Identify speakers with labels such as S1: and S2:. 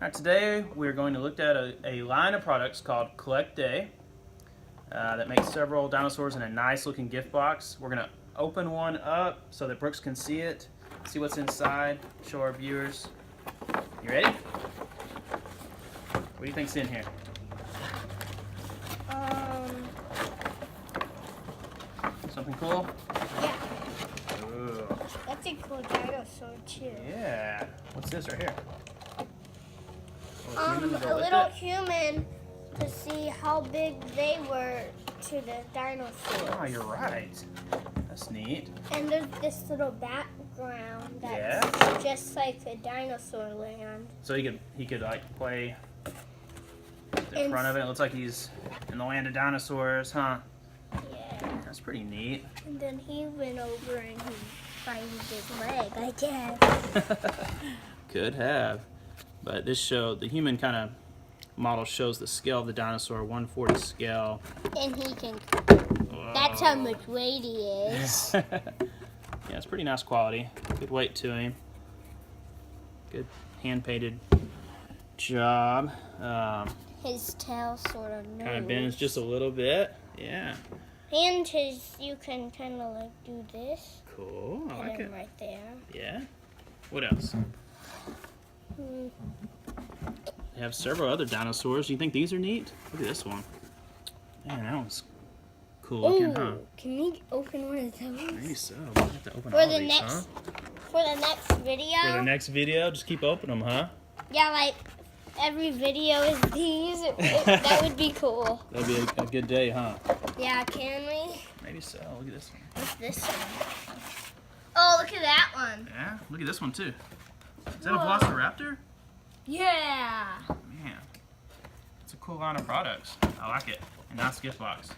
S1: Alright, today we're going to look at a line of products called CollectA that makes several dinosaurs in a nice looking gift box. We're going to open one up so that Brooks can see it, see what's inside, show our viewers. You ready? What do you think's in here? Something cool?
S2: Yeah.
S1: Ooh.
S2: That's a cool dinosaur too.
S1: Yeah. What's this right here?
S2: A little human to see how big they were to the dinosaurs.
S1: Oh, you're right. That's neat.
S2: And there's this little background that's just like the dinosaur land.
S1: So he could like play in front of it. It looks like he's in the land of dinosaurs, huh?
S2: Yeah.
S1: That's pretty neat.
S2: And then he went over and he finds his leg, I guess.
S1: Could have. But this the human kind of model shows the scale of the dinosaur, 1/40 scale.
S2: And he can,
S1: Whoa.
S2: that's how much weight he is.
S1: Yeah, it's pretty nice quality. Good weight to him. Good hand-painted job.
S2: His tail sort of moves.
S1: Kind of bends just a little bit. Yeah.
S2: And you can kind of like do this.
S1: Cool. I like it.
S2: Right there.
S1: Yeah. What else? They have several other dinosaurs. Do you think these are neat? Look at this one. Man, that one's cool looking, huh?
S2: Can we open one of those?
S1: Maybe so. We'll have to open all these, huh?
S2: For the next video.
S1: For the next video, just keep opening them, huh?
S2: Yeah, like every video is these. That would be cool.
S1: That'd be a good day, huh?
S2: Yeah, can we?
S1: Maybe so. Look at this one.
S2: What's this one? Oh, look at that one.
S1: Yeah, look at this one too. Is that a Velociraptor?
S2: Yeah.
S1: Man, it's a cool line of products. I like it. A nice gift box.